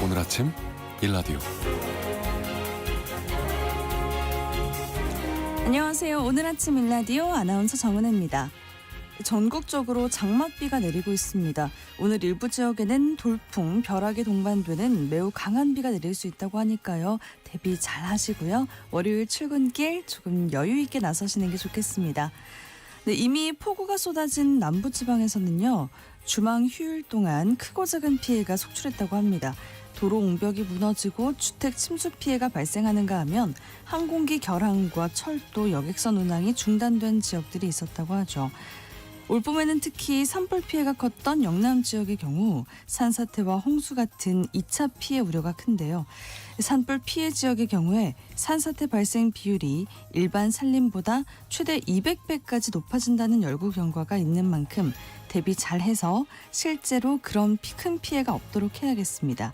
오늘 아침 일라디오. 안녕하세요. 오늘 아침 일라디오 아나운서 정은혜입니다. 전국적으로 장맛비가 내리고 있습니다. 오늘 일부 지역에는 돌풍, 벼락이 동반되는 매우 강한 비가 내릴 수 있다고 하니까요. 대비 잘 하시고요. 월요일 출근길 조금 여유 있게 나서시는 게 좋겠습니다. 네, 이미 폭우가 쏟아진 남부지방에서는요. 주말 휴일 동안 크고 작은 피해가 속출했다고 합니다. 도로 옹벽이 무너지고 주택 침수 피해가 발생하는가 하면 항공기 결항과 철도, 여객선 운항이 중단된 지역들이 있었다고 하죠. 올 봄에는 특히 산불 피해가 컸던 영남 지역의 경우 산사태와 홍수 같은 2차 피해 우려가 큰데요. 산불 피해 지역의 경우에 산사태 발생 비율이 일반 산림보다 최대 200배까지 높아진다는 연구 결과가 있는 만큼 대비 잘해서 실제로 그런 큰 피해가 없도록 해야겠습니다.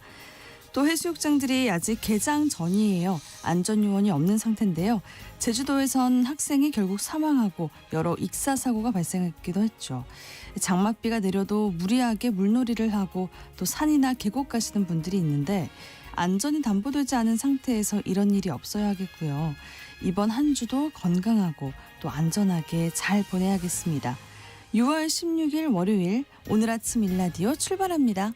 또 해수욕장들이 아직 개장 전이에요. 안전요원이 없는 상태인데요. 제주도에선 학생이 결국 사망하고 여러 익사 사고가 발생했기도 했죠. 장맛비가 내려도 무리하게 물놀이를 하고 또 산이나 계곡 가시는 분들이 있는데 안전이 담보되지 않은 상태에서 이런 일이 없어야 하겠고요. 이번 한 주도 건강하고 또 안전하게 잘 보내야겠습니다. 6월 16일 월요일 오늘 아침 일라디오 출발합니다.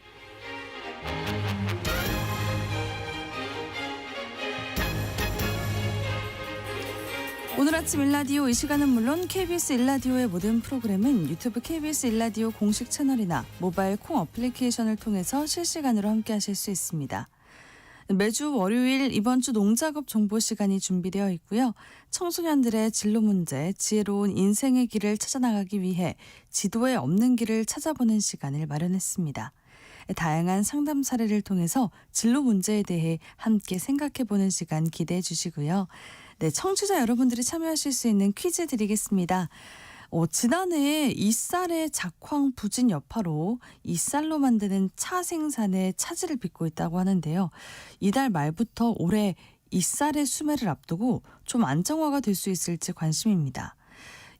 오늘 아침 일라디오 이 시간은 물론 KBS 일라디오의 모든 프로그램은 유튜브 KBS 일라디오 공식 채널이나 모바일 콩 어플리케이션을 통해서 실시간으로 함께 하실 수 있습니다. 매주 월요일 이번 주 농작업 정보 시간이 준비되어 있고요. 청소년들의 진로 문제, 지혜로운 인생의 길을 찾아나가기 위해 지도에 없는 길을 찾아보는 시간을 마련했습니다. 다양한 상담 사례를 통해서 진로 문제에 대해 함께 생각해보는 시간 기대해 주시고요. 네, 청취자 여러분들이 참여하실 수 있는 퀴즈 드리겠습니다. 지난해 이쌀의 작황 부진 여파로 이쌀로 만드는 차 생산에 차질을 빚고 있다고 하는데요. 이달 말부터 올해 이쌀의 수매를 앞두고 좀 안정화가 될 수 있을지 관심입니다.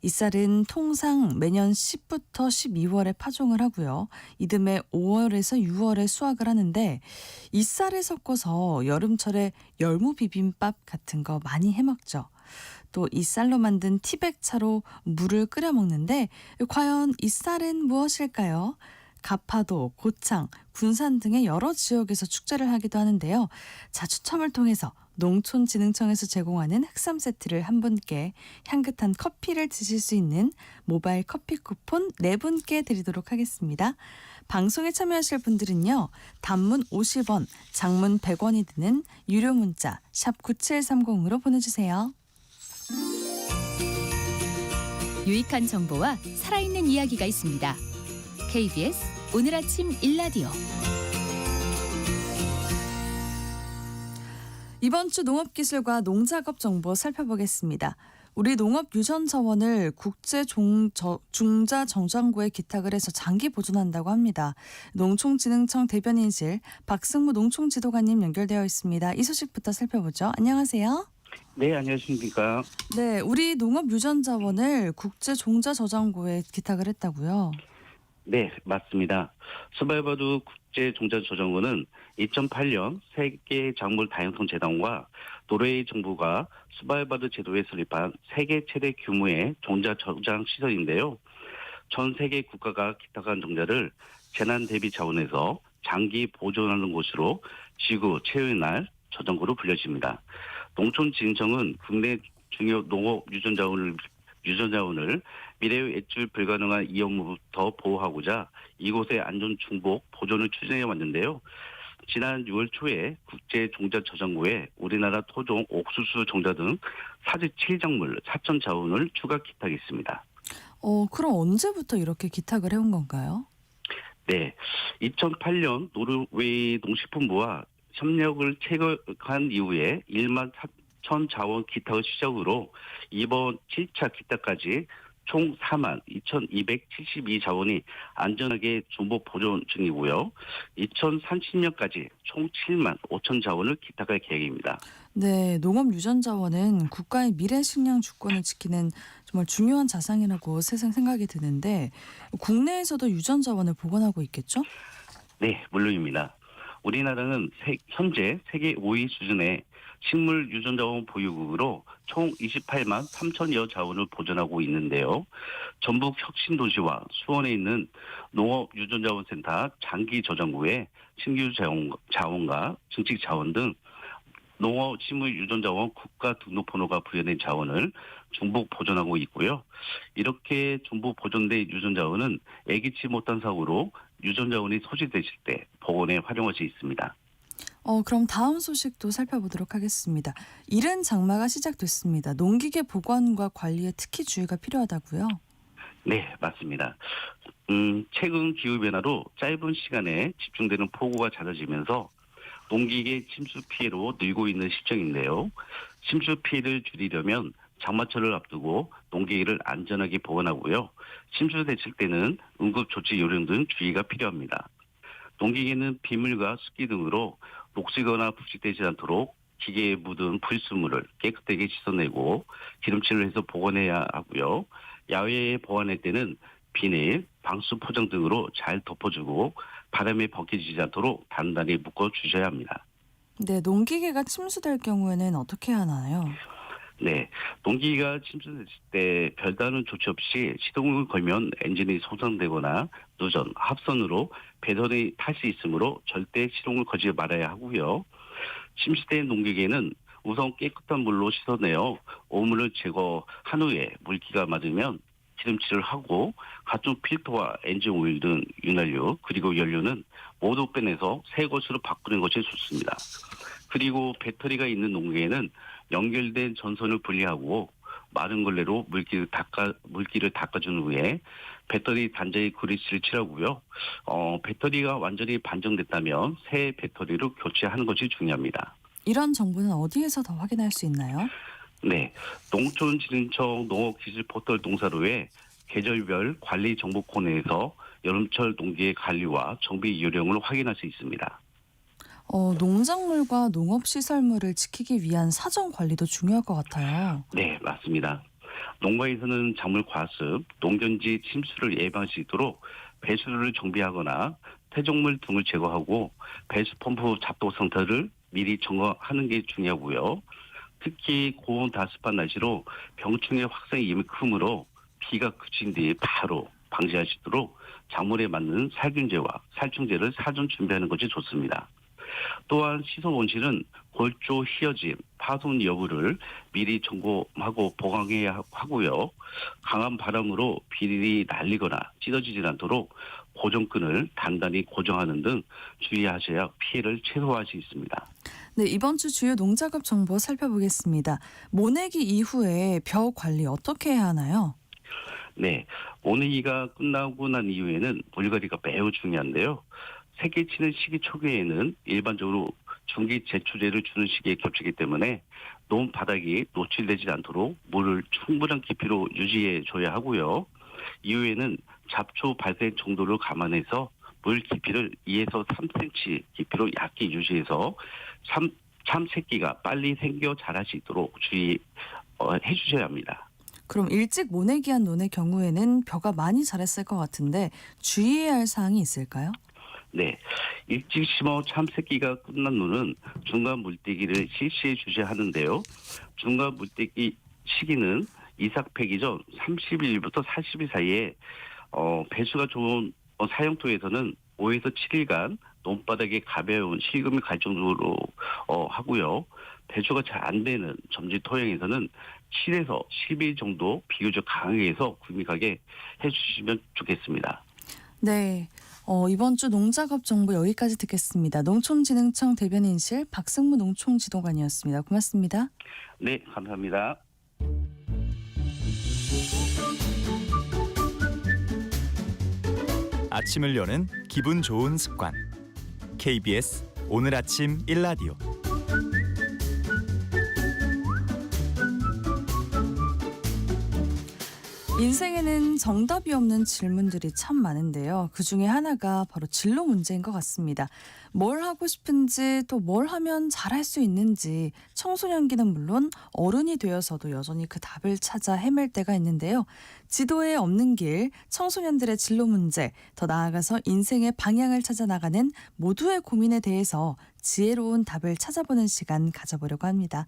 이쌀은 통상 매년 10부터 12월에 파종을 하고요. 이듬해 5월에서 6월에 수확을 하는데 이쌀에 섞어서 여름철에 열무 비빔밥 같은 거 많이 해먹죠. 또 이쌀로 만든 티백차로 물을 끓여 먹는데 과연 이쌀은 무엇일까요? 가파도, 고창, 군산 등의 여러 지역에서 축제를 하기도 하는데요. 자, 추첨을 통해서 농촌진흥청에서 제공하는 흑삼 세트를 한 분께 향긋한 커피를 드실 수 있는 모바일 커피 쿠폰 4분께 드리도록 하겠습니다. 방송에 참여하실 분들은요. 단문 50원, 장문 100원이 드는 유료 문자 샵 9730으로 보내주세요. 유익한 정보와 살아있는 이야기가 있습니다. KBS 오늘 아침 일라디오. 이번 주 농업기술과 농작업 정보 살펴보겠습니다. 우리 농업유전자원을 국제중자정장구에 기탁을 해서 장기 보존한다고 합니다. 농촌진흥청 대변인실 박승무 농촌지도관님 연결되어 있습니다. 이 소식부터 살펴보죠. 안녕하세요. 네, 안녕하십니까. 네, 우리 농업유전자원을 국제종자저장고에 기탁을 했다고요? 네, 맞습니다. 스발바도 국제종자저장고는 2008년 세계 작물 다양성 재단과 노르웨이 정부가 스발바드 제도에 설립한 세계 최대 규모의 종자 저장 시설인데요. 전 세계 국가가 기탁한 종자를 재난 대비 차원에서 장기 보존하는 곳으로 지구 최후의 날 저장고로 불려집니다. 농촌진흥청은 국내 중요 농업 유전자원을 미래의 애출 불가능한 이용부터 보호하고자 이곳의 안전 중복 보존을 추진해 왔는데요. 지난 6월 초에 국제종자저장고에 우리나라 토종, 옥수수 종자 등 47작물 4천 자원을 추가 기탁했습니다. 그럼 언제부터 이렇게 기탁을 해온 건가요? 네, 2008년 노르웨이 농식품부와 협력을 체결한 이후에 1만 4천 자원 기탁을 시작으로 이번 7차 기탁까지 총 42,272자원이 안전하게 정보 보존 중이고요. 2030년까지 총 7만 5천 자원을 기탁할 계획입니다. 네, 농업 유전자원은 국가의 미래 식량 주권을 지키는 정말 중요한 자산이라고 생각이 드는데 국내에서도 유전자원을 보관하고 있겠죠? 네, 물론입니다. 우리나라는 현재 세계 5위 수준의 식물 유전자원 보유국으로 총 28만 3천여 자원을 보존하고 있는데요. 전북 혁신도시와 수원에 있는 농업유전자원센터 장기저장고에 신규 자원과 증식 자원 등 농업식물유전자원 국가 등록번호가 부여된 자원을 중복 보존하고 있고요. 이렇게 중복 보존된 유전자원은 예기치 못한 사고로 유전자원이 소지되실 때 복원에 활용할 수 있습니다. 그럼 다음 소식도 살펴보도록 하겠습니다. 이른 장마가 시작됐습니다. 농기계 보관과 관리에 특히 주의가 필요하다고요? 네, 맞습니다. 최근 기후변화로 짧은 시간에 집중되는 폭우가 잦아지면서 농기계 침수 피해로 늘고 있는 실정인데요. 침수 피해를 줄이려면 장마철을 앞두고 농기계를 안전하게 보관하고요. 침수됐을 때는 응급조치 요령 등 주의가 필요합니다. 농기계는 비물과 습기 등으로 녹슬거나 부식되지 않도록 기계에 묻은 불순물을 깨끗하게 씻어내고 기름칠을 해서 보관해야 하고요. 야외에 보관할 때는 비닐, 방수 포장 등으로 잘 덮어주고 바람에 벗겨지지 않도록 단단히 묶어주셔야 합니다. 네, 농기계가 침수될 경우에는 어떻게 하나요? 네, 농기계가 침수됐을 때 별다른 조치 없이 시동을 걸면 엔진이 손상되거나 누전, 합선으로 배선이 탈 수 있으므로 절대 시동을 걸지 말아야 하고요. 침수된 농기계는 우선 깨끗한 물로 씻어내어 오물을 제거한 후에 물기가 맞으면 기름칠을 하고 각종 필터와 엔진 오일 등 윤활유 그리고 연료는 모두 빼내서 새 것으로 바꾸는 것이 좋습니다. 그리고 배터리가 있는 농기계는 연결된 전선을 분리하고 마른 걸레로 물기를 닦아준 후에 배터리 단자에 그리스를 칠하고요. 배터리가 완전히 반정됐다면 새 배터리로 교체하는 것이 중요합니다. 이런 정보는 어디에서 더 확인할 수 있나요? 네, 농촌진흥청 농업기술 포털 농사로의 계절별 관리 정보 코너에서 여름철 농기계 관리와 정비 요령을 확인할 수 있습니다. 농작물과 농업시설물을 지키기 위한 사전 관리도 중요할 것 같아요. 네, 맞습니다. 농가에서는 작물 과습, 농경지 침수를 예방할 수 있도록 배수로를 정비하거나 퇴적물 등을 제거하고 배수 펌프 작동 상태를 미리 점검하는 게 중요하고요. 특히 고온 다습한 날씨로 병충해 확산의 위험이 크므로 비가 그친 뒤에 바로 방지할 수 있도록 작물에 맞는 살균제와 살충제를 사전 준비하는 것이 좋습니다. 또한 시설 온실은 골조 휘어짐, 파손 여부를 미리 점검하고 보강해야 하고요. 강한 바람으로 비닐이 날리거나 찢어지지 않도록 고정끈을 단단히 고정하는 등 주의하셔야 피해를 최소화할 수 있습니다. 네, 이번 주 주요 농작업 정보 살펴보겠습니다. 모내기 이후에 벼 관리 어떻게 해야 하나요? 네, 모내기가 끝나고 난 이후에는 물갈이가 매우 중요한데요. 새끼 치는 시기 초기에는 일반적으로 중기 제초제를 주는 시기에 겹치기 때문에 논 바닥이 노출되지 않도록 물을 충분한 깊이로 유지해 줘야 하고요. 이후에는 잡초 발생 정도를 감안해서 물 깊이를 2에서 3cm 깊이로 얇게 유지해서 참새끼가 빨리 생겨 자랄 수 있도록 주의해 주셔야 합니다. 그럼 일찍 모내기한 논의 경우에는 벼가 많이 자랐을 것 같은데 주의해야 할 사항이 있을까요? 네, 일찍 심어 참새끼가 끝난 논은 중간 물떼기를 실시해 주셔야 하는데요. 중간 물떼기 시기는 이삭패기 전 30일부터 40일 사이에 배수가 좋은 사용토에서는 5에서 7일간 논바닥에 가벼운 실금이 갈 정도로 하고요. 배수가 잘 안 되는 점지 토양에서는 7에서 10일 정도 비교적 강하게 해서 구미 가게 해주시면 좋겠습니다. 네, 이번 주 농작업 정보 여기까지 듣겠습니다. 농촌진흥청 대변인실 박승무 농촌지도관이었습니다. 고맙습니다. 네, 감사합니다. 아침을 여는 기분 좋은 습관. KBS 오늘 아침 일라디오. 인생에는 정답이 없는 질문들이 참 많은데요. 그 중에 하나가 바로 진로 문제인 것 같습니다. 뭘 하고 싶은지 또 뭘 하면 잘할 수 있는지 청소년기는 물론 어른이 되어서도 여전히 그 답을 찾아 헤맬 때가 있는데요. 지도에 없는 길, 청소년들의 진로 문제, 더 나아가서 인생의 방향을 찾아 나가는 모두의 고민에 대해서 지혜로운 답을 찾아보는 시간 가져보려고 합니다.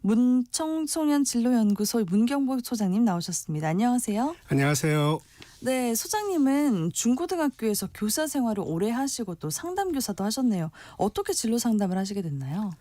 문청소년 진로연구소 문경복 소장님 나오셨습니다. 안녕하세요. 안녕하세요. 네, 소장님은 중고등학교에서 교사 생활을 오래 하시고 또 상담교사도 하셨네요. 어떻게 진로 상담을 하시게 됐나요?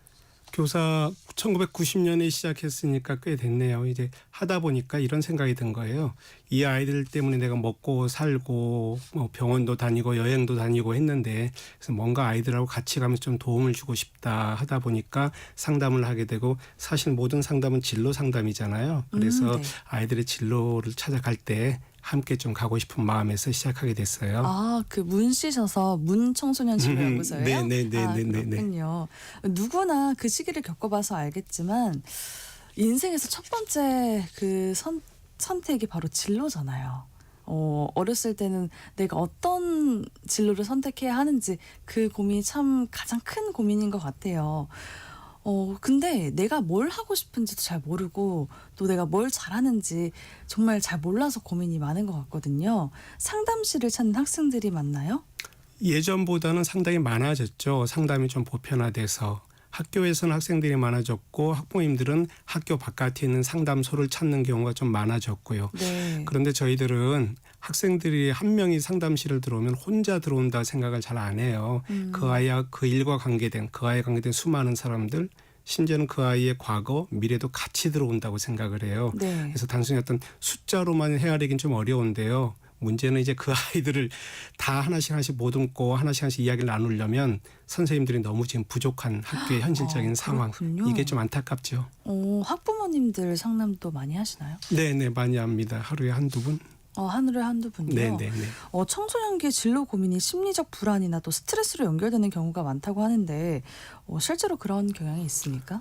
교사 1990년에 시작했으니까 꽤 됐네요. 이제 하다 보니까 이런 생각이 든 거예요. 이 아이들 때문에 내가 먹고 살고 뭐 병원도 다니고 여행도 다니고 했는데 그래서 뭔가 아이들하고 같이 가면서 좀 도움을 주고 싶다 하다 보니까 상담을 하게 되고 사실 모든 상담은 진로 상담이잖아요. 그래서 네. 아이들의 진로를 찾아갈 때 함께 좀 가고 싶은 마음에서 시작하게 됐어요. 아, 그 문 씻어서 문청소년 진로연구소예요? 네네네네네. 그렇군요. 누구나 그 시기를 겪어봐서 알겠지만 인생에서 첫 번째 그 선택이 바로 진로잖아요. 어렸을 때는 내가 어떤 진로를 선택해야 하는지 그 고민이 참 가장 큰 고민인 것 같아요. 근데 내가 뭘 하고 싶은지도 잘 모르고 또 내가 뭘 잘하는지 정말 잘 몰라서 고민이 많은 것 같거든요. 상담실을 찾는 학생들이 많나요? 예전보다는 상당히 많아졌죠. 상담이 좀 보편화돼서. 학교에서는 학생들이 많아졌고 학부모님들은 학교 바깥에 있는 상담소를 찾는 경우가 좀 많아졌고요. 네. 그런데 저희들은 학생들이 한 명이 상담실을 들어오면 혼자 들어온다 생각을 잘 안 해요. 그 아이와 그 일과 관계된 그 아이에 관계된 수많은 사람들 심지어는 그 아이의 과거 미래도 같이 들어온다고 생각을 해요. 네. 그래서 단순히 어떤 숫자로만 헤아리긴 좀 어려운데요. 문제는 이제 그 아이들을 다 하나씩 모듬고 하나씩 이야기를 나누려면 선생님들이 너무 지금 부족한 학교의 현실적인 상황. 그렇군요. 이게 좀 안타깝죠. 학부모님들 상담도 많이 하시나요? 네, 많이 합니다. 하루에 한두 분. 하루에 한두 분요. 네. 청소년기의 진로 고민이 심리적 불안이나 또 스트레스로 연결되는 경우가 많다고 하는데 실제로 그런 경향이 있습니까?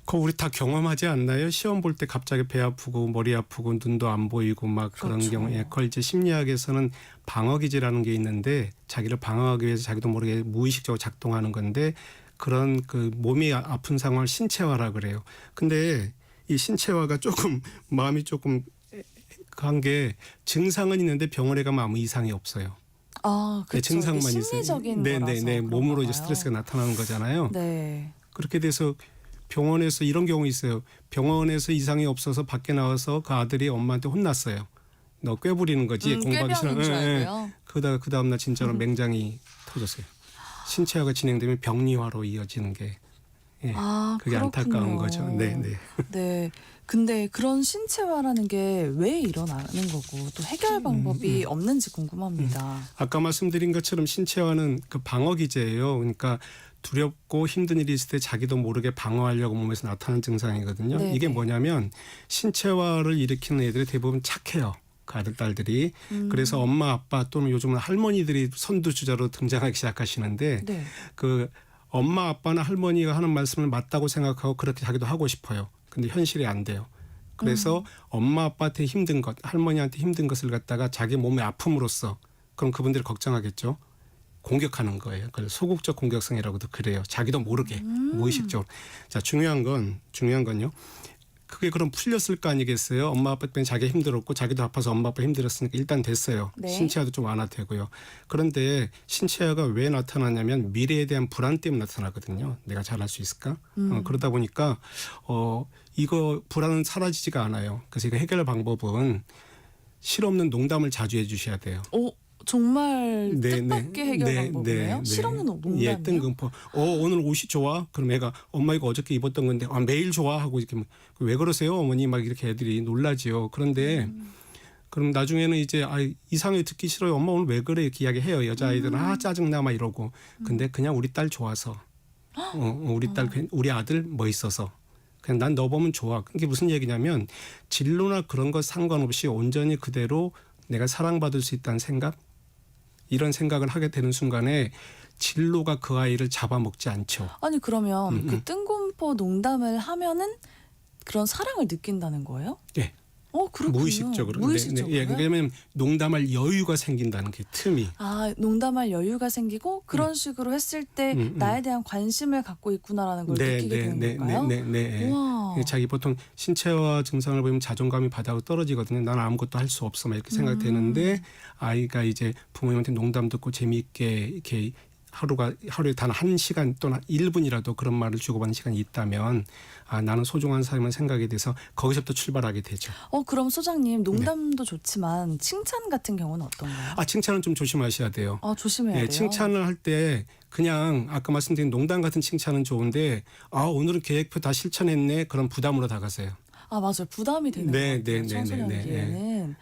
그거 우리 다 경험하지 않나요? 시험 볼 때 갑자기 배 아프고 머리 아프고 눈도 안 보이고 막 그런 그렇죠. 경우에 그걸 이제 심리학에서는 방어기제라는 게 있는데 자기를 방어하기 위해서 자기도 모르게 무의식적으로 작동하는 건데 그런 그 몸이 아픈 상황을 신체화라 그래요. 근데 이 신체화가 조금 마음이 조금 한 게 증상은 있는데 병원에 가면 아무 이상이 없어요. 아, 그렇죠. 증상만 있어요. 심리적인 거라서 네. 그런가 몸으로 이제 봐요. 스트레스가 나타나는 거잖아요. 네. 그렇게 돼서 병원에서 이런 경우 있어요. 병원에서 이상이 없어서 밖에 나와서 그 아들이 엄마한테 혼났어요. 너 꾀부리는 거지 공부하기 싫어. 꾀병인 줄 알고요. 그러다가 그 다음날 진짜로 맹장이 터졌어요. 신체화가 진행되면 병리화로 이어지는 게 그게 그렇군요. 안타까운 거죠. 네. 네. 근데 그런 신체화라는 게 왜 일어나는 거고 또 해결 방법이 없는지 궁금합니다. 아까 말씀드린 것처럼 신체화는 그 방어 기제예요. 그러니까 두렵고 힘든 일이 있을 때 자기도 모르게 방어하려고 몸에서 나타나는 증상이거든요. 네네. 이게 뭐냐면 신체화를 일으키는 애들이 대부분 착해요. 그 아들, 딸들이. 그래서 엄마, 아빠 또는 요즘은 할머니들이 선두주자로 등장하기 시작하시는데 네. 그 엄마, 아빠나 할머니가 하는 말씀을 맞다고 생각하고 그렇게 자기도 하고 싶어요. 근데 현실이 안 돼요. 그래서 엄마, 아빠한테 힘든 것, 할머니한테 힘든 것을 갖다가 자기 몸의 아픔으로써 그럼 그분들이 걱정하겠죠. 공격하는 거예요. 그래서 소극적 공격성이라고도 그래요. 자기도 모르게 무의식적으로. 자, 중요한 건요. 그게 그럼 풀렸을 거 아니겠어요? 엄마 아빠 때문에 자기가 힘들었고 자기도 아파서 엄마 아빠 힘들었으니까 일단 됐어요. 네. 신체화도 좀 완화되고요. 그런데 신체화가 왜 나타나냐면 미래에 대한 불안 때문에 나타나거든요. 내가 잘할 수 있을까? 그러다 보니까 이거 불안은 사라지지가 않아요. 그래서 이거 해결 방법은 실없는 농담을 자주 해주셔야 돼요. 정말 뜻밖의 해결 방법이네요. 실없는 농담이요? 예, 뜬금포. 오늘 옷이 좋아? 그럼 애가 엄마 이거 어저께 입었던 건데 매일 좋아? 하고 이렇게 왜 그러세요 어머니? 막 이렇게 애들이 놀라지요. 그런데 그럼 나중에는 이제 이상하게 듣기 싫어요. 엄마 오늘 왜 그래? 이렇게 이야기해요. 여자아이들은 짜증나 막 이러고. 근데 그냥 우리 딸 좋아서. 우리 아들 멋있어서. 그냥 난 너 보면 좋아. 그게 무슨 얘기냐면 진로나 그런 것 상관없이 온전히 그대로 내가 사랑받을 수 있다는 생각? 이런 생각을 하게 되는 순간에 진로가 그 아이를 잡아먹지 않죠. 아니 그러면 그 뜬금포 농담을 하면은 그런 사랑을 느낀다는 거예요? 예. 그렇군요. 무의식적으로. 무의식적으로요? 예, 왜냐하면 농담할 여유가 생긴다는 게 틈이. 농담할 여유가 생기고 그런 식으로 했을 때 나에 대한 관심을 갖고 있구나라는 걸 느끼게 되는 건가요? 네. 우와. 자기 보통 신체화 증상을 보면 자존감이 바닥으로 떨어지거든요. 나는 아무것도 할 수 없어 막 이렇게 생각되는데 아이가 이제 부모님한테 농담 듣고 재미있게 이렇게 하루에 단 1시간 또는 1분이라도 그런 말을 주고받는 시간이 있다면 나는 소중한 사람을 생각이 돼서 거기서부터 출발하게 되죠. 그럼 소장님 농담도 좋지만 칭찬 같은 경우는 어떤가요? 칭찬은 좀 조심하셔야 돼요. 조심해야 돼요. 칭찬을 할 때 그냥 아까 말씀드린 농담 같은 칭찬은 좋은데 오늘은 계획표 다 실천했네 그런 부담으로 다가세요. 맞아요. 부담이 되는 것 같아요. 청소년기에는.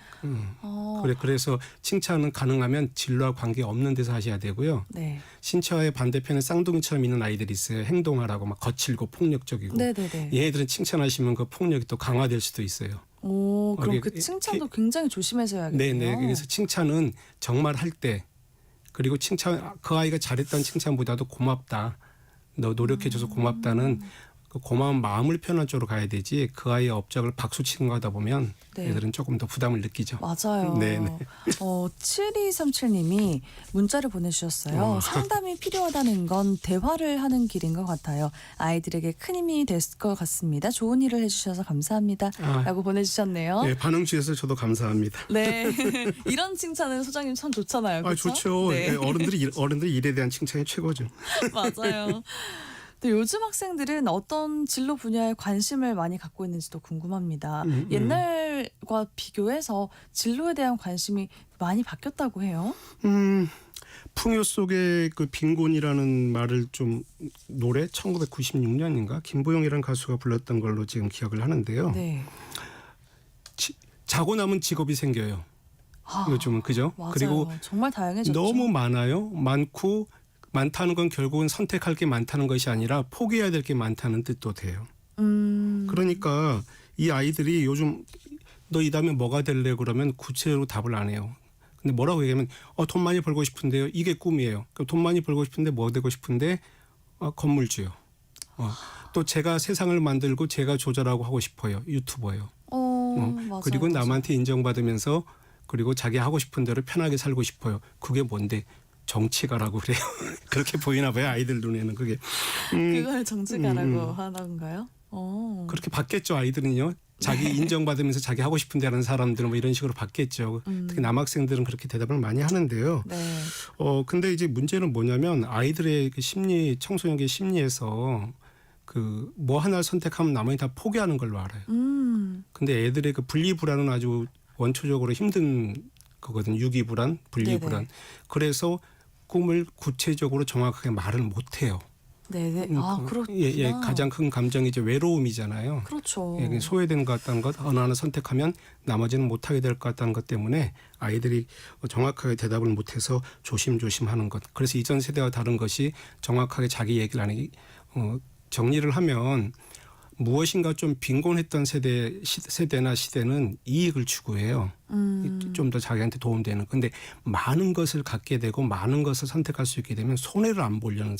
그래서 칭찬은 가능하면 진로와 관계 없는 데서 하셔야 되고요. 네. 신체화의 반대편에 쌍둥이처럼 있는 아이들이 있어요. 행동하라고 막 거칠고 폭력적이고. 네네네. 얘네들은 칭찬하시면 그 폭력이 또 강화될 수도 있어요. 그럼 그 칭찬도 굉장히 조심해서 해야겠네요. 네네. 그래서 칭찬은 정말 할 때 그리고 그 아이가 잘했다는 칭찬보다도 고맙다. 너 노력해줘서 고맙다는 그 고마운 마음을 표현한 쪽으로 가야 되지 그 아이의 업적을 박수치는 거 하다 보면 애들은 조금 더 부담을 느끼죠. 맞아요. 네네. 7237님이 문자를 보내주셨어요. 상담이 필요하다는 건 대화를 하는 길인 것 같아요. 아이들에게 큰 힘이 될 것 같습니다. 좋은 일을 해주셔서 감사합니다. 라고 보내주셨네요. 네, 반응 주셔서 저도 감사합니다. 네. 이런 칭찬은 소장님 참 좋잖아요. 그렇죠? 좋죠. 네. 어른들이 일에 대한 칭찬이 최고죠. 맞아요. 또 요즘 학생들은 어떤 진로 분야에 관심을 많이 갖고 있는지도 궁금합니다. 옛날과 비교해서 진로에 대한 관심이 많이 바뀌었다고 해요. 풍요 속의 그 빈곤이라는 말을 좀 노래 1996년인가 김보영이라는 가수가 불렀던 걸로 지금 기억을 하는데요. 네. 자고 남은 직업이 생겨요. 요즘은 그죠? 맞아요. 그리고 정말 다양해졌죠. 너무 많다는 건 결국은 선택할 게 많다는 것이 아니라 포기해야 될 게 많다는 뜻도 돼요. 그러니까 이 아이들이 요즘 너 이 다음에 뭐가 될래 그러면 구체적으로 답을 안 해요. 근데 뭐라고 얘기하면 돈 많이 벌고 싶은데요. 이게 꿈이에요. 돈 많이 벌고 싶은데 뭐 되고 싶은데 건물주요. 또 제가 세상을 만들고 제가 조절하고 하고 싶어요. 유튜버요. 맞아요, 그리고 맞아요. 남한테 인정받으면서 그리고 자기 하고 싶은 대로 편하게 살고 싶어요. 그게 뭔데? 정치가라고 그래요. 그렇게 보이나 봐요. 아이들 눈에는 그게. 그걸 정치가라고 하던가요? 그렇게 받겠죠. 아이들은요. 자기 인정받으면서 자기 하고 싶은 데 하는 사람들은 뭐 이런 식으로 받겠죠. 특히 남학생들은 그렇게 대답을 많이 하는데요. 네. 근데 이제 문제는 뭐냐면 아이들의 그 청소년기 심리에서 그 뭐 하나를 선택하면 나머지 다 포기하는 걸로 알아요. 근데 애들의 그 분리불안은 아주 원초적으로 힘든 거거든요. 유기불안, 분리불안. 네네. 그래서 꿈을 구체적으로 정확하게 말을 못 해요. 네네. 그렇구나. 예, 가장 큰 감정이 이제 외로움이잖아요. 그렇죠. 예, 소외된 것 같다는 것, 어느 하나 선택하면 나머지는 못하게 될 것 같다는 것 때문에 아이들이 정확하게 대답을 못해서 조심조심하는 것. 그래서 이전 세대와 다른 것이 정확하게 자기 얘기를 안 하기, 정리를 하면 무엇인가 좀 빈곤했던 세대나 시대는 이익을 추구해요. 좀 더 자기한테 도움되는. 근데 많은 것을 갖게 되고 많은 것을 선택할 수 있게 되면 손해를 안 보려는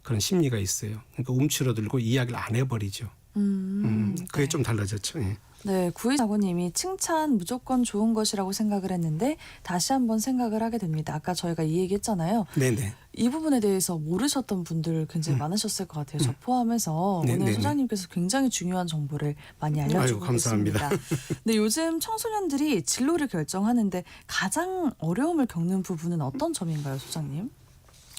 그런 심리가 있어요. 그러니까 움츠러들고 이야기를 안 해버리죠. 그게 네. 좀 달라졌죠. 예. 네, 9249님이 칭찬 무조건 좋은 것이라고 생각을 했는데 다시 한번 생각을 하게 됩니다. 아까 저희가 이 얘기했잖아요. 네네. 이 부분에 대해서 모르셨던 분들 굉장히 많으셨을 것 같아요. 저 포함해서 네, 오늘 네, 소장님께서 굉장히 중요한 정보를 많이 알려주고 감사합니다. 계십니다. 근데 요즘 청소년들이 진로를 결정하는데 가장 어려움을 겪는 부분은 어떤 점인가요, 소장님?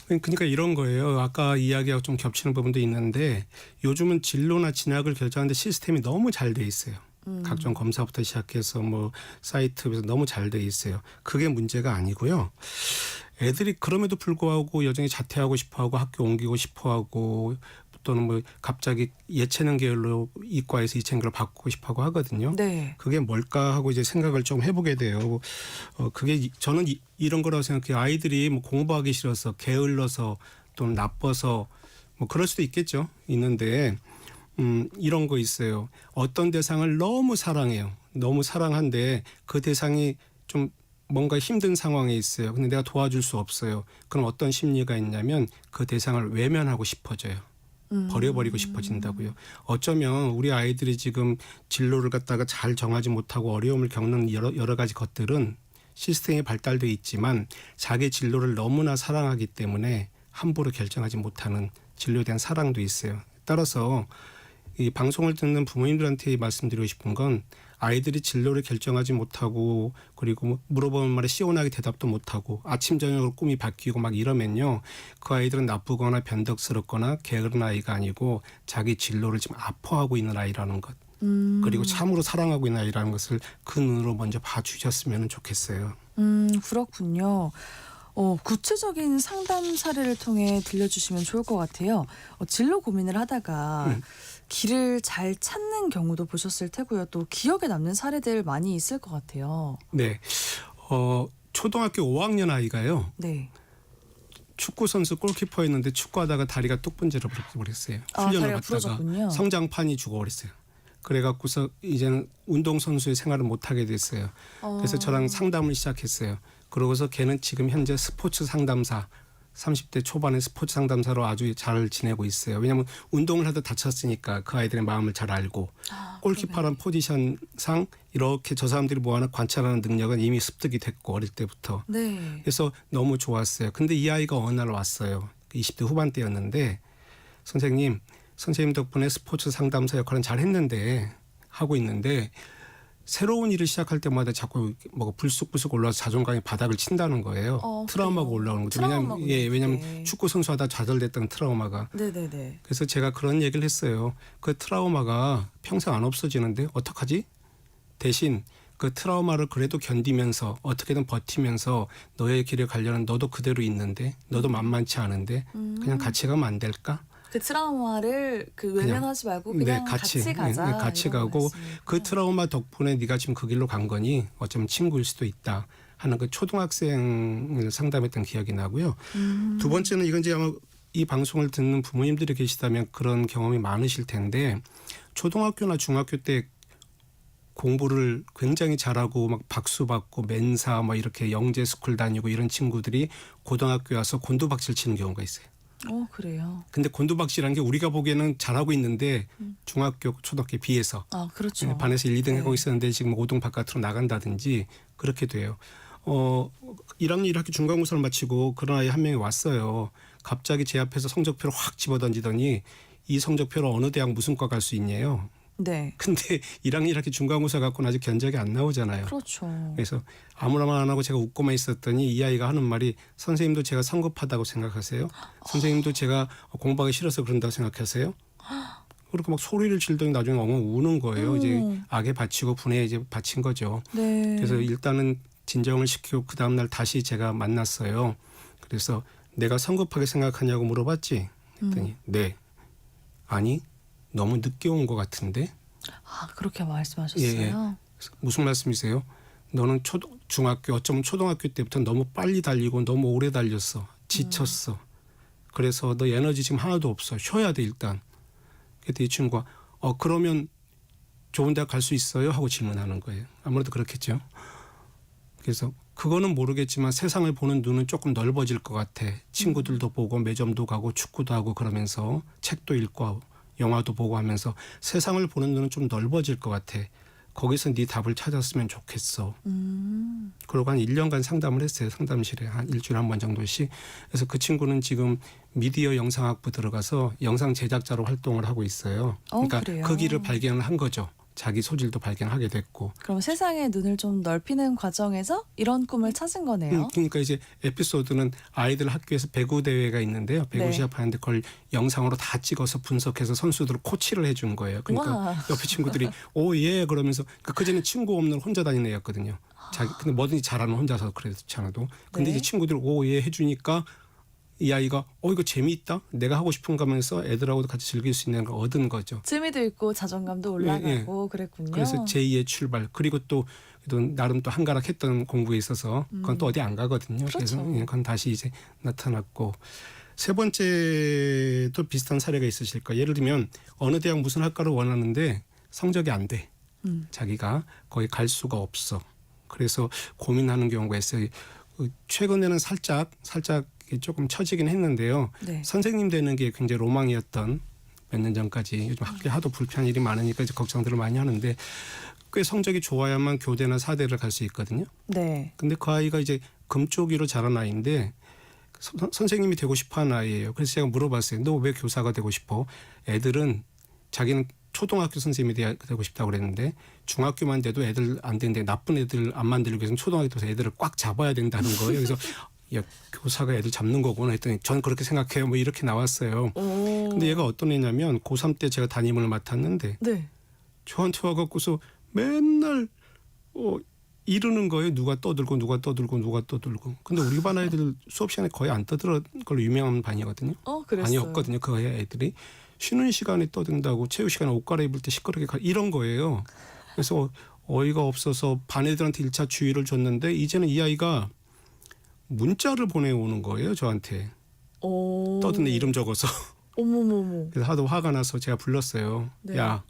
그러니까 이런 거예요. 아까 이야기하고 좀 겹치는 부분도 있는데 요즘은 진로나 진학을 결정하는데 시스템이 너무 잘 돼 있어요. 각종 검사부터 시작해서 뭐 사이트에서 너무 잘 돼 있어요. 그게 문제가 아니고요. 애들이 그럼에도 불구하고 여전히 자퇴하고 싶어하고 학교 옮기고 싶어하고 또는 뭐 갑자기 예체능 계열로 이과에서 이체능계로 바꾸고 싶어하고 하거든요. 네. 그게 뭘까 하고 이제 생각을 좀 해보게 돼요. 그게 저는 이런 거라고 생각해요. 아이들이 뭐 공부하기 싫어서 게을러서 또는 나빠서 뭐 그럴 수도 있겠죠. 있는데 이런 거 있어요. 어떤 대상을 너무 사랑해요. 너무 사랑한데 그 대상이 좀 뭔가 힘든 상황에 있어요. 근데 내가 도와줄 수 없어요. 그럼 어떤 심리가 있냐면 그 대상을 외면하고 싶어져요. 버려버리고 싶어진다고요. 어쩌면 우리 아이들이 지금 진로를 갖다가 잘 정하지 못하고 어려움을 겪는 여러 가지 것들은 시스템이 발달돼 있지만 자기 진로를 너무나 사랑하기 때문에 함부로 결정하지 못하는 진로에 대한 사랑도 있어요. 따라서 이 방송을 듣는 부모님들한테 말씀드리고 싶은 건 아이들이 진로를 결정하지 못하고 그리고 물어보는 말에 시원하게 대답도 못하고 아침 저녁으로 꿈이 바뀌고 막 이러면요. 그 아이들은 나쁘거나 변덕스럽거나 게으른 아이가 아니고 자기 진로를 지금 아파하고 있는 아이라는 것. 그리고 참으로 사랑하고 있는 아이라는 것을 그 눈으로 먼저 봐주셨으면 좋겠어요. 그렇군요. 구체적인 상담 사례를 통해 들려주시면 좋을 것 같아요. 진로 고민을 하다가 길을 잘 찾는 경우도 보셨을 테고요. 또 기억에 남는 사례들 많이 있을 것 같아요. 네. 초등학교 5학년 아이가요. 네. 축구 선수 골키퍼였는데 축구하다가 다리가 뚝 번질러 버렸어요. 훈련을 다리가 받다가 부러졌군요. 성장판이 죽어버렸어요. 그래갖고서 이제는 운동선수의 생활을 못하게 됐어요. 그래서 저랑 상담을 시작했어요. 그러고서 걔는 지금 현재 스포츠 상담사 30대 초반의 스포츠 상담사로 아주 잘 지내고 있어요. 왜냐하면 운동을 하다 다쳤으니까 그 아이들의 마음을 잘 알고 골키퍼라는 포지션상 이렇게 저 사람들이 뭐하나 관찰하는 능력은 이미 습득이 됐고 어릴 때부터. 네. 그래서 너무 좋았어요. 근데 이 아이가 어느 날 왔어요. 20대 후반대였는데 선생님 덕분에 스포츠 상담사 역할은 잘 했는데 하고 있는데 새로운 일을 시작할 때마다 자꾸 뭐 불쑥불쑥 올라와서 자존감이 바닥을 친다는 거예요. 트라우마가 올라오는 거죠. 왜냐하면 축구 선수하다 좌절됐던 트라우마가. 네네네. 그래서 제가 그런 얘기를 했어요. 그 트라우마가 평생 안 없어지는데 어떡하지? 대신 그 트라우마를 그래도 견디면서 어떻게든 버티면서 너의 길을 가려는 너도 그대로 있는데 너도 만만치 않은데 그냥 같이 가면 안 될까? 그 트라우마를 외면하지 말고 그냥 같이 가자. 같이 가고 그 트라우마 덕분에 네가 지금 그 길로 간 거니 어쩌면 친구일 수도 있다 하는 그 초등학생을 상담했던 기억이 나고요. 두 번째는 이건 이제 아마 이 방송을 듣는 부모님들이 계시다면 그런 경험이 많으실 텐데 초등학교나 중학교 때 공부를 굉장히 잘하고 막 박수 받고 멘사 뭐 이렇게 영재 스쿨 다니고 이런 친구들이 고등학교에 와서 곤두박질 치는 경우가 있어요. 그래요. 근데 곤두박질한 게 우리가 보기에는 잘하고 있는데 중학교, 초등학교에 비해서 그렇죠. 반에서 1, 2등 하고 있었는데 지금 5등 바깥으로 나간다든지 그렇게 돼요. 1학년 1학기 중간고사를 마치고 그런 아이 한 명이 왔어요. 갑자기 제 앞에서 성적표를 확 집어던지더니 이 성적표로 어느 대학 무슨 과 갈 수 있냐요. 네. 근데 1학년 1학기 중간고사 갖고는 아직 견적이 안 나오잖아요. 그렇죠. 그래서 아무나 말 안 하고 제가 웃고만 있었더니 이 아이가 하는 말이 선생님도 제가 성급하다고 생각하세요? 선생님도 제가 공부하기 싫어서 그런다고 생각하세요? 그렇게 막 소리를 지르더니 나중에 엉엉 우는 거예요. 이제 악에 바치고 분에 이제 바친 거죠. 네. 그래서 일단은 진정을 시키고 그 다음날 다시 제가 만났어요. 그래서 내가 성급하게 생각하냐고 물어봤지. 그랬더니 네. 아니 너무 늦게 온 것 같은데. 그렇게 말씀하셨어요? 예. 무슨 말씀이세요? 너는 중학교 어쩌면 초등학교 때부터 너무 빨리 달리고 너무 오래 달렸어. 지쳤어. 그래서 너 에너지 지금 하나도 없어. 쉬어야 돼 일단. 그때 이 친구가 그러면 좋은 대학 갈 수 있어요? 하고 질문하는 거예요. 아무래도 그렇겠죠. 그래서 그거는 모르겠지만 세상을 보는 눈은 조금 넓어질 것 같아. 친구들도 보고 매점도 가고 축구도 하고 그러면서 책도 읽고 영화도 보고 하면서 세상을 보는 눈은 좀 넓어질 것 같아. 거기서 네 답을 찾았으면 좋겠어. 그러고 한 1년간 상담을 했어요. 상담실에 한 일주일에 한 번 정도씩. 그래서 그 친구는 지금 미디어 영상학부 들어가서 영상 제작자로 활동을 하고 있어요. 그러니까 그래요? 그 길을 발견을 한 거죠. 자기 소질도 발견하게 됐고. 그럼 세상의 눈을 좀 넓히는 과정에서 이런 꿈을 찾은 거네요. 그러니까 이제 에피소드는 아이들 학교에서 배구 대회가 있는데요. 배구 네. 시합하는데 그걸 영상으로 다 찍어서 분석해서 선수들을 코치를 해준 거예요. 그러니까 와. 옆에 친구들이 오 예 그러면서 그전에 친구 없는 혼자 다니는 애였거든요. 근데 뭐든지 잘하는 혼자서 그렇잖아도. 근데 네. 이제 친구들 오 예 해주니까 이 아이가 이거 재미있다. 내가 하고 싶은 거 하면서 애들하고도 같이 즐길 수 있는 걸 얻은 거죠. 재미도 있고 자존감도 올라가고 그랬군요. 그래서 제2의 출발. 그리고 또 나름 또 한가락했던 공부에 있어서 그건 또 어디 안 가거든요. 그렇죠. 그래서 그건 다시 이제 나타났고. 세 번째도 비슷한 사례가 있으실 거예요. 예를 들면 어느 대학 무슨 학과를 원하는데 성적이 안 돼. 자기가 거기 갈 수가 없어. 그래서 고민하는 경우가 있어요. 최근에는 살짝 조금 처지긴 했는데요. 네. 선생님 되는 게 굉장히 로망이었던 몇 년 전까지. 요즘 학교에 하도 불편한 일이 많으니까 이제 걱정들을 많이 하는데 꽤 성적이 좋아야만 교대나 사대를 갈 수 있거든요. 네. 근데 그 아이가 이제 금쪽이로 자란 아이인데 선생님이 되고 싶어하는 아이예요. 그래서 제가 물어봤어요. 너 왜 교사가 되고 싶어? 애들은 자기는 초등학교 선생님이 되고 싶다고 그랬는데 중학교만 돼도 애들 안 되는데 나쁜 애들 안 만들기 위해서는 초등학교 때 애들을 꽉 잡아야 된다는 거예요. 그래서 야, 교사가 애들 잡는 거구나 했더니 전 그렇게 생각해요. 뭐 이렇게 나왔어요. 근데 얘가 어떤 애냐면 고3 때 제가 담임을 맡았는데 네. 저한테 와갖고서 맨날 이르는 거예요. 누가 떠들고. 근데 우리 반 아이들 수업 시간에 거의 안 떠들은 걸로 유명한 반이거든요. 그랬어요. 아니었거든요. 그 애들이 쉬는 시간에 떠든다고 체육 시간에 옷 갈아입을 때 시끄럽게 이런 거예요. 그래서 어이가 없어서 반 애들한테 1차 주의를 줬는데 이제는 이 아이가 문자를 보내오는 거예요. 저한테. 떠드는 이름 적어서. 어머머머. 그래서 하도 화가 나서 제가 불렀어요. 네. 야,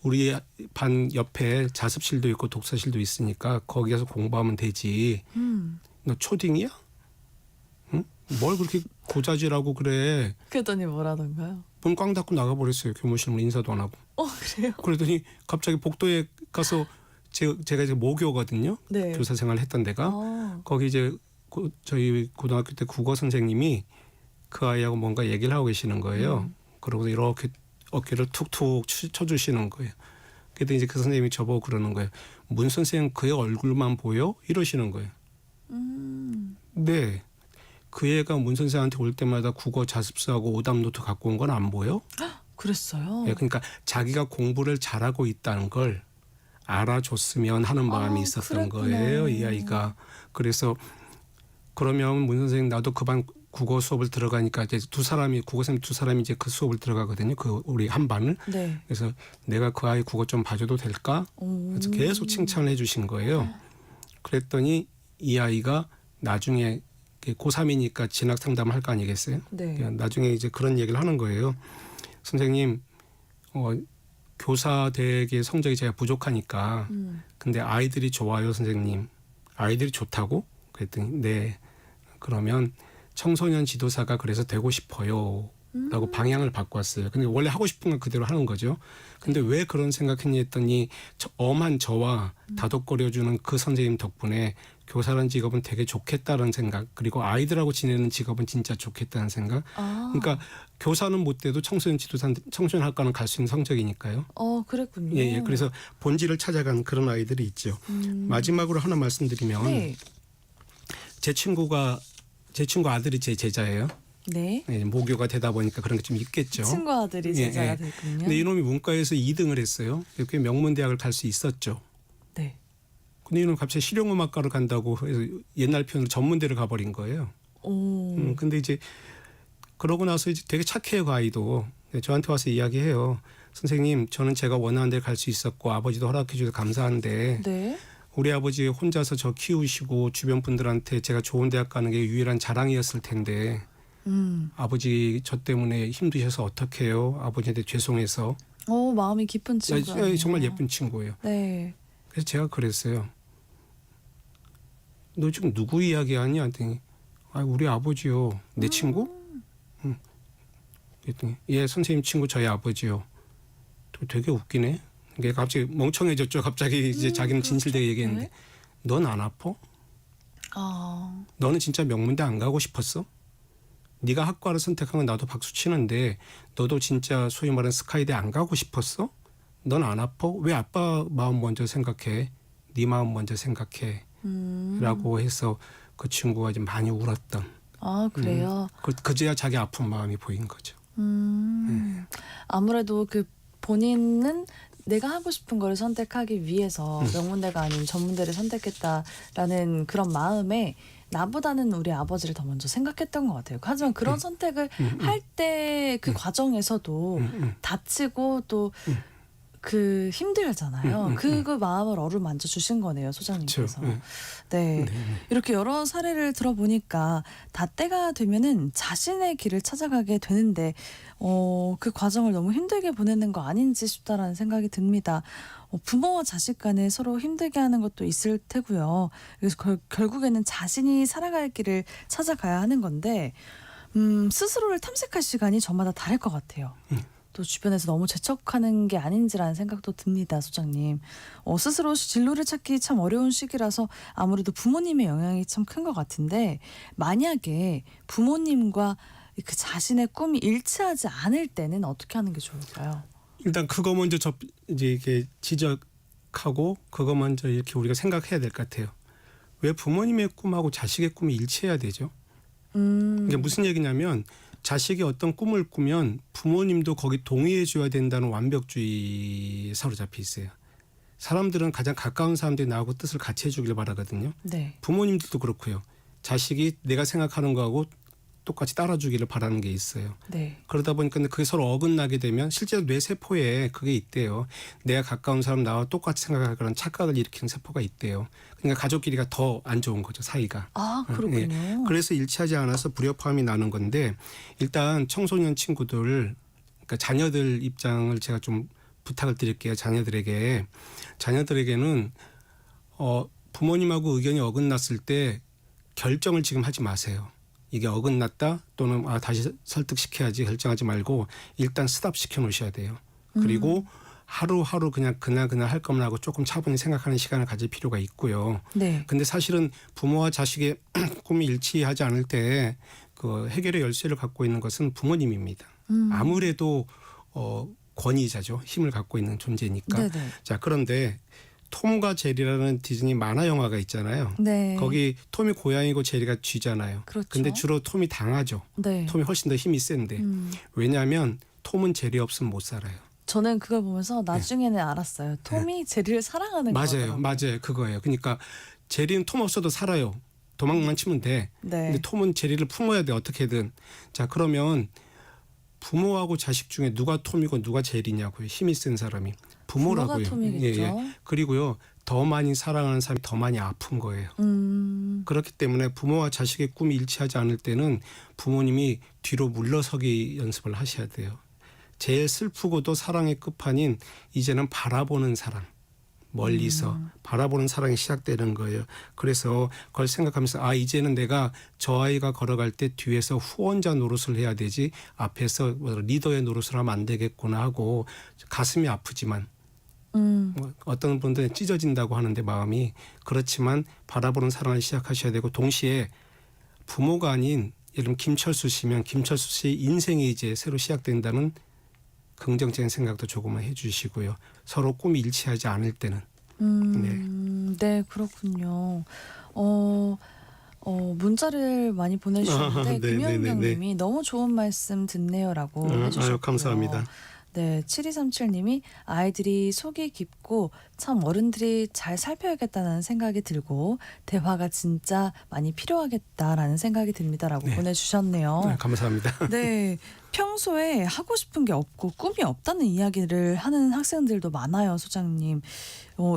우리 반 옆에 자습실도 있고 독서실도 있으니까 거기에서 공부하면 되지. 너 초딩이야? 응? 뭘 그렇게 고자질하고 그래. 그랬더니 뭐라던가요? 문 꽝 닫고 나가버렸어요. 교무실 문 인사도 안 하고. 그래요? 그러더니 갑자기 복도에 가서 제가 이제 모교거든요. 네. 교사 생활을 했던 데가. 거기 이제 저희 고등학교 때 국어 선생님이 그 아이하고 뭔가 얘기를 하고 계시는 거예요. 그러고 이렇게 어깨를 툭툭 쳐주시는 거예요. 그때 이제 그 선생님이 저보고 그러는 거예요. 문 선생 그의 얼굴만 보여? 이러시는 거예요. 네. 그 애가 문 선생한테 올 때마다 국어 자습서하고 오답노트 갖고 온 건 안 보여? 그랬어요. 네, 그러니까 자기가 공부를 잘하고 있다는 걸 알아줬으면 하는 마음이 있었던 그랬구나. 거예요. 이 아이가. 그래서 그러면 문 선생님 나도 그 반 국어 수업을 들어가니까 이제 국어 선생님 두 사람이 이제 그 수업을 들어가거든요. 그 우리 한 반을. 네. 그래서 내가 그 아이 국어 좀 봐줘도 될까? 그래서 계속 칭찬을 해주신 거예요. 그랬더니 이 아이가 나중에 고3이니까 진학 상담을 할 거 아니겠어요? 네. 나중에 이제 그런 얘기를 하는 거예요. 선생님, 교사 되게 성적이 제가 부족하니까 근데 아이들이 좋아요, 선생님. 아이들이 좋다고? 그랬더니 네. 그러면 청소년 지도사가 그래서 되고 싶어요. 라고 방향을 바꿨어요. 근데 원래 하고 싶은 건 그대로 하는 거죠. 근데 왜 그런 생각했니 했더니 엄한 저와 다독거려주는 그 선생님 덕분에 교사라는 직업은 되게 좋겠다는 생각, 그리고 아이들하고 지내는 직업은 진짜 좋겠다는 생각. 그러니까 교사는 못 돼도 청소년 지도사, 청소년 학과는 갈 수 있는 성적이니까요. 그랬군요. 예. 그래서 본질을 찾아간 그런 아이들이 있죠. 마지막으로 하나 말씀드리면 네. 제 친구 아들이 제 제자예요. 네. 네, 모교가 되다 보니까 그런 게 좀 있겠죠. 친구 아들이 제자가 됐군요. 근데 이놈이 문과에서 2등을 했어요. 꽤 명문대학을 갈 수 있었죠. 네. 근데 이놈 갑자기 실용음악과를 간다고 해서 옛날 표현으로 전문대를 가버린 거예요. 근데 이제 그러고 나서 이제 되게 착해요, 그 아이도. 저한테 와서 이야기해요. 선생님, 저는 제가 원하는 데 갈 수 있었고 아버지도 허락해 주셔서 감사한데 네. 우리 아버지 혼자서 저 키우시고 주변 분들한테 제가 좋은 대학 가는 게 유일한 자랑이었을 텐데 아버지 저 때문에 힘드셔서 어떡해요? 아버지한테 죄송해서. 마음이 깊은 친구예요. 정말 예쁜 친구예요. 네. 그래서 제가 그랬어요. 너 지금 누구 이야기하니? 했더니 우리 아버지요. 내 친구? 응. 그랬더니 예, 선생님 친구 저희 아버지요. 되게 웃기네. 이게 갑자기 멍청해졌죠. 갑자기 이제 자기는 진실되게 얘기했는데 네. 넌 안 아파? 너는 진짜 명문대 안 가고 싶었어? 네가 학과를 선택한 건 나도 박수 치는데 너도 진짜 소위 말하는 스카이대 안 가고 싶었어? 넌 안 아파? 왜 아빠 마음 먼저 생각해? 네 마음 먼저 생각해. 라고 해서 그 친구가 좀 많이 울었던. 그래요? 그제야 자기 아픈 마음이 보인 거죠. 아무래도 그 본인은 내가 하고 싶은 거를 선택하기 위해서 명문대가 아닌 전문대를 선택했다라는 그런 마음에 나보다는 우리 아버지를 더 먼저 생각했던 것 같아요. 하지만 그런 선택을 할 때 그 과정에서도 다치고 또 그 힘들잖아요. 그 마음을 어루만져 주신 거네요, 소장님께서. 그렇죠. 네. 이렇게 여러 사례를 들어보니까 다 때가 되면은 자신의 길을 찾아가게 되는데 그 과정을 너무 힘들게 보내는 거 아닌지 싶다라는 생각이 듭니다. 부모와 자식 간에 서로 힘들게 하는 것도 있을 테고요. 그래서 결국에는 자신이 살아갈 길을 찾아가야 하는 건데 스스로를 탐색할 시간이 저마다 다를 것 같아요. 또 주변에서 너무 재촉하는 게 아닌지라는 생각도 듭니다, 소장님. 스스로 진로를 찾기 참 어려운 시기라서 아무래도 부모님의 영향이 참 큰 것 같은데 만약에 부모님과 그 자신의 꿈이 일치하지 않을 때는 어떻게 하는 게 좋을까요? 일단 그거 먼저 이제 이렇게 지적하고 그거 먼저 이렇게 우리가 생각해야 될 것 같아요. 왜 부모님의 꿈하고 자식의 꿈이 일치해야 되죠? 이게 무슨 얘기냐면 자식이 어떤 꿈을 꾸면 부모님도 거기 동의해 줘야 된다는 완벽주의에 사로잡혀 있어요. 사람들은 가장 가까운 사람들이 나하고 뜻을 같이 해주길 바라거든요. 네. 부모님들도 그렇고요. 자식이 내가 생각하는 거하고 똑같이 따라주기를 바라는 게 있어요. 네. 그러다 보니까 그게 서로 어긋나게 되면 실제로 뇌 세포에 그게 있대요. 내가 가까운 사람 나와 똑같이 생각할 그런 착각을 일으키는 세포가 있대요. 그러니까 가족끼리가 더 안 좋은 거죠, 사이가. 아, 그렇군요. 네. 그래서 일치하지 않아서 불협화음이 나는 건데 일단 청소년 친구들, 그러니까 자녀들 입장을 제가 좀 부탁을 드릴게요. 자녀들에게는 부모님하고 의견이 어긋났을 때 결정을 지금 하지 마세요. 이게 어긋났다 또는 다시 설득시켜야지 결정하지 말고 일단 스탑시켜 놓으셔야 돼요. 그리고 하루하루 그냥 그날 할 것만 하고 조금 차분히 생각하는 시간을 가질 필요가 있고요. 네. 근데 사실은 부모와 자식의 꿈이 일치하지 않을 때 그 해결의 열쇠를 갖고 있는 것은 부모님입니다. 아무래도 권위자죠. 힘을 갖고 있는 존재니까. 네네. 자, 그런데 톰과 제리라는 디즈니 만화 영화가 있잖아요. 네. 거기 톰이 고양이고 제리가 쥐잖아요. 그렇죠. 근데 주로 톰이 당하죠. 네. 톰이 훨씬 더 힘이 센데. 왜냐하면 톰은 제리 없으면 못 살아요. 저는 그걸 보면서 나중에는 알았어요. 톰이 제리를 사랑하는 거예요. 맞아요. 그거예요. 그러니까 제리는 톰 없어도 살아요. 도망만 치면 돼. 네. 근데 톰은 제리를 품어야 돼. 어떻게든. 자, 그러면 부모하고 자식 중에 누가 톰이고 누가 제리냐고요. 힘이 센 사람이. 부모라고요. 부모가 톰이겠죠. 그리고요. 더 많이 사랑하는 사람이 더 많이 아픈 거예요. 그렇기 때문에 부모와 자식의 꿈이 일치하지 않을 때는 부모님이 뒤로 물러서기 연습을 하셔야 돼요. 제일 슬프고도 사랑의 끝판인 이제는 바라보는 사랑. 멀리서 바라보는 사랑이 시작되는 거예요. 그래서 그걸 생각하면서 이제는 내가 저 아이가 걸어갈 때 뒤에서 후원자 노릇을 해야 되지 앞에서 리더의 노릇을 하면 안 되겠구나 하고 가슴이 아프지만 어떤 분들은 찢어진다고 하는데 마음이 그렇지만 바라보는 사랑을 시작하셔야 되고 동시에 부모가 아닌 예를 들면 김철수 씨면 김철수 씨의 인생이 이제 새로 시작된다는 긍정적인 생각도 조금만 해주시고요. 서로 꿈이 일치하지 않을 때는. 네, 그렇군요. 문자를 많이 보내주셨는데 김현경님이 너무 좋은 말씀 듣네요라고 해주셨고요. 감사합니다. 네, 7237님이 아이들이 속이 깊고 참 어른들이 잘 살펴야겠다는 생각이 들고 대화가 진짜 많이 필요하겠다라는 생각이 듭니다라고 보내주셨네요. 네, 감사합니다. 네, 평소에 하고 싶은 게 없고 꿈이 없다는 이야기를 하는 학생들도 많아요, 소장님.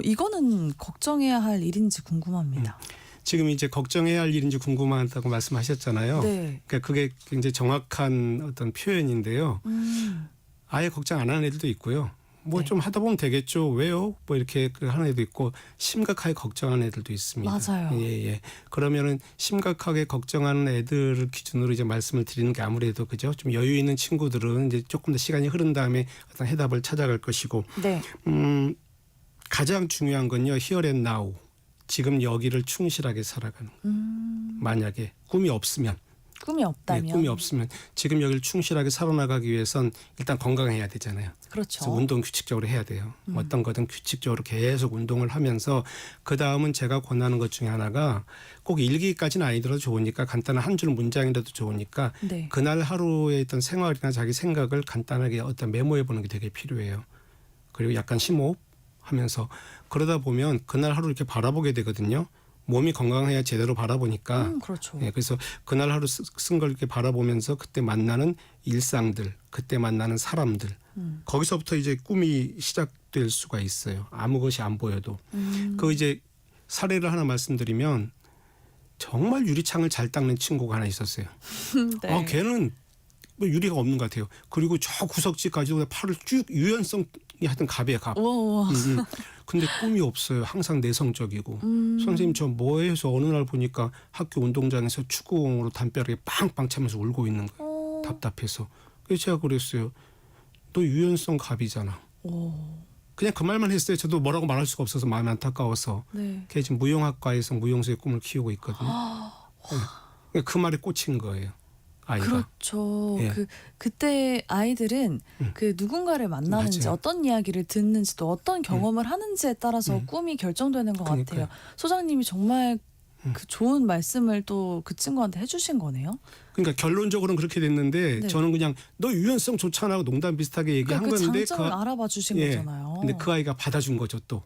이거는 걱정해야 할 일인지 궁금합니다. 지금 이제 걱정해야 할 일인지 궁금하다고 말씀하셨잖아요. 네. 그러니까 그게 굉장히 정확한 어떤 표현인데요. 아예 걱정 안 하는 애들도 있고요. 뭐 좀 하다 보면 되겠죠. 왜요? 뭐 이렇게 하는 애도 있고 심각하게 걱정하는 애들도 있습니다. 맞아요. 예. 그러면은 심각하게 걱정하는 애들을 기준으로 이제 말씀을 드리는 게 아무래도 그죠. 좀 여유 있는 친구들은 이제 조금 더 시간이 흐른 다음에 어떤 해답을 찾아갈 것이고. 네. 가장 중요한 건요. Here and now. 지금 여기를 충실하게 살아가는. 만약에 꿈이 없으면. 꿈이 없다면. 꿈이 없으면 지금 여기를 충실하게 살아나가기 위해선 일단 건강해야 되잖아요. 그렇죠. 그래서 운동 규칙적으로 해야 돼요. 어떤 거든 규칙적으로 계속 운동을 하면서 그다음은 제가 권하는 것 중에 하나가 꼭 일기까지는 아니더라도 좋으니까 간단한 한 줄 문장이라도 좋으니까 네. 그날 하루에 있던 생활이나 자기 생각을 간단하게 어떤 메모해 보는 게 되게 필요해요. 그리고 약간 심호흡하면서 그러다 보면 그날 하루 이렇게 바라보게 되거든요. 몸이 건강해야 제대로 바라보니까. 그렇죠. 그래서 그날 하루 쓴 걸 이렇게 바라보면서 그때 만나는 일상들, 그때 만나는 사람들. 거기서부터 이제 꿈이 시작될 수가 있어요. 아무 것이 안 보여도. 그 이제 사례를 하나 말씀드리면 정말 유리창을 잘 닦는 친구가 하나 있었어요. 네. 걔는 뭐 유리가 없는 것 같아요. 그리고 저 구석지 가지고 팔을 쭉 유연성이 하여튼 갑이에요, 갑. 우와. 근데 꿈이 없어요. 항상 내성적이고. 선생님 저 뭐해 해서 어느 날 보니까 학교 운동장에서 축구공으로 담벼락에 빵빵 차면서 울고 있는 거예요. 답답해서. 그래서 제가 그랬어요. 너 유연성 갑이잖아. 그냥 그 말만 했어요. 저도 뭐라고 말할 수가 없어서 마음이 안타까워서. 네. 걔 지금 무용학과에서 무용수의 꿈을 키우고 있거든요. 네. 그 말에 꽂힌 거예요. 아이가. 그렇죠. 예. 그때 아이들은 그 누군가를 만나는지 맞아요. 어떤 이야기를 듣는지 또 어떤 경험을 하는지에 따라서 음. 꿈이 결정되는 것 그러니까요. 같아요. 소장님이 정말 그 좋은 말씀을 또 그 친구한테 해주신 거네요. 그러니까 결론적으로는 그렇게 됐는데 네. 저는 그냥 너 유연성 좋잖아 하고 농담 비슷하게 얘기한 그러니까 그 건데 장점을 알아봐 주신 예. 거잖아요. 근데 그 아이가 받아준 거죠 또.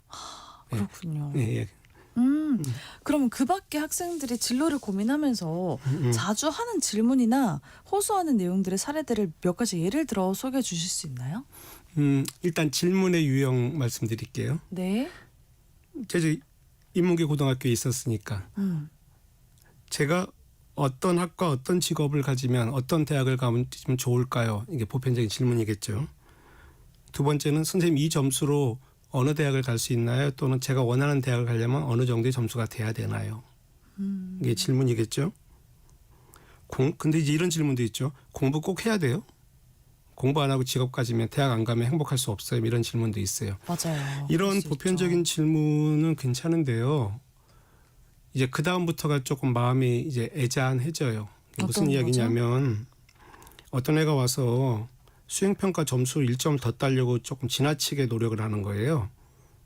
그렇군요. 예, 예. 그럼 그 밖에 학생들이 진로를 고민하면서 자주 하는 질문이나 호소하는 내용들의 사례들을 몇 가지 예를 들어 소개해 주실 수 있나요? 일단 질문의 유형 말씀드릴게요. 네. 제가 인문계 고등학교에 있었으니까 제가 어떤 학과 어떤 직업을 가지면 어떤 대학을 가면 좋을까요? 이게 보편적인 질문이겠죠. 두 번째는 선생님 이 점수로 어느 대학을 갈 수 있나요? 또는 제가 원하는 대학을 가려면 어느 정도의 점수가 돼야 되나요? 이게 질문이겠죠. 근데 이제 이런 질문도 있죠. 공부 꼭 해야 돼요? 공부 안 하고 직업 가지면 대학 안 가면 행복할 수 없어요? 이런 질문도 있어요. 맞아요. 이런 그럴 수 보편적인 있죠. 질문은 괜찮은데요. 이제 그 다음부터가 조금 마음이 이제 애잔해져요. 무슨 어떤 이야기냐면 어떤 애가 와서 수행평가 점수 1점 더 따려고 조금 지나치게 노력을 하는 거예요.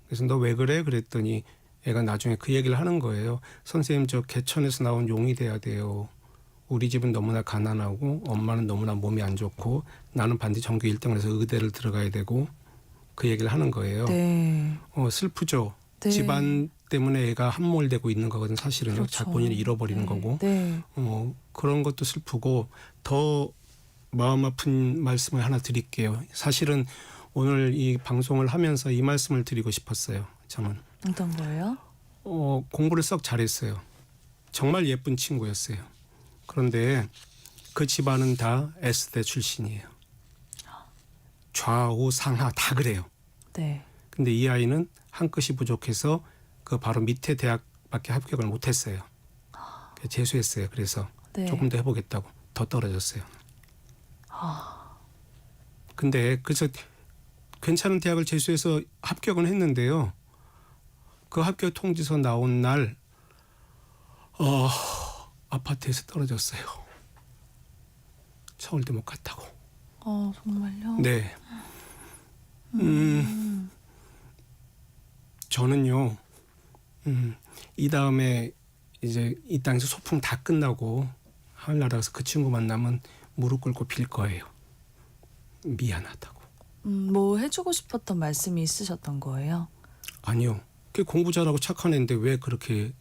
그래서 너 왜 그래? 그랬더니 애가 나중에 그 얘기를 하는 거예요. 선생님 저 개천에서 나온 용이 돼야 돼요. 우리 집은 너무나 가난하고 엄마는 너무나 몸이 안 좋고 나는 반드시 전교 1등을 해서 의대를 들어가야 되고 그 얘기를 하는 거예요. 네. 슬프죠. 네. 집안 때문에 애가 함몰되고 있는 거거든 사실은요. 그렇죠. 자 본인이 잃어버리는 네. 거고. 네. 그런 것도 슬프고 더 마음 아픈 말씀을 하나 드릴게요. 사실은 오늘 이 방송을 하면서 이 말씀을 드리고 싶었어요. 저는 어떤 거예요? 공부를 썩 잘했어요. 정말 예쁜 친구였어요. 그런데 그 집안은 다 S대 출신이에요. 좌우 상하 다 그래요. 네. 근데 이 아이는 한 끗이 부족해서 그 바로 밑에 대학밖에 합격을 못했어요. 재수했어요. 그래서 네. 조금 더 해보겠다고 더 떨어졌어요. 근데 그래서 괜찮은 대학을 재수해서 합격은 했는데요. 그 합격 통지서 나온 날 아파트에서 떨어졌어요. 서울대 못 갔다고. 정말요? 네. 저는요. 이 다음에 이제 이 땅에서 소풍 다 끝나고 하늘나라 가서 그 친구 만나면 무릎 꿇고 빌 거예요. 미안하다고. 뭐 해주고 싶었던 말씀이 있으셨던 거예요? 아니요. 그 공부 잘하고 착한 애인데 왜 그렇게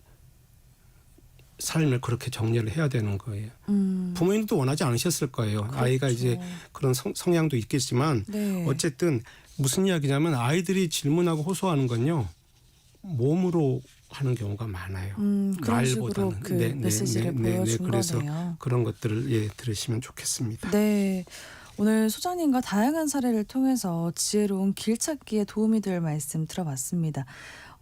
삶을 그렇게 정리를 해야 되는 거예요. 부모님도 원하지 않으셨을 거예요. 그렇죠. 아이가 이제 그런 성향도 있겠지만 네. 어쨌든 무슨 이야기냐면 아이들이 질문하고 호소하는 건요. 몸으로 하는 경우가 많아요. 그런 식으로 말보다는. 그 메시지를 보여준 그래서 거네요. 그런 것들을 들으시면 좋겠습니다. 네. 오늘 소장님과 다양한 사례를 통해서 지혜로운 길 찾기에 도움이 될 말씀 들어봤습니다.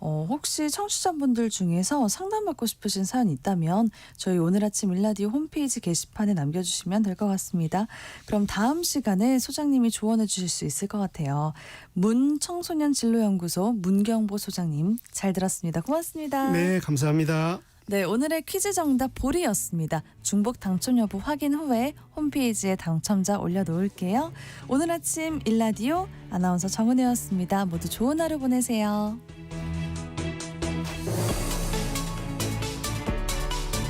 혹시 청취자분들 중에서 상담받고 싶으신 사연 있다면 저희 오늘 아침 일라디오 홈페이지 게시판에 남겨주시면 될 것 같습니다. 그럼 다음 시간에 소장님이 조언해 주실 수 있을 것 같아요. 문청소년진로연구소 문경보 소장님 잘 들었습니다. 고맙습니다. 네, 감사합니다. 네, 오늘의 퀴즈 정답 보리였습니다. 중복 당첨 여부 확인 후에 홈페이지에 당첨자 올려놓을게요. 오늘 아침 일라디오 아나운서 정은혜였습니다. 모두 좋은 하루 보내세요.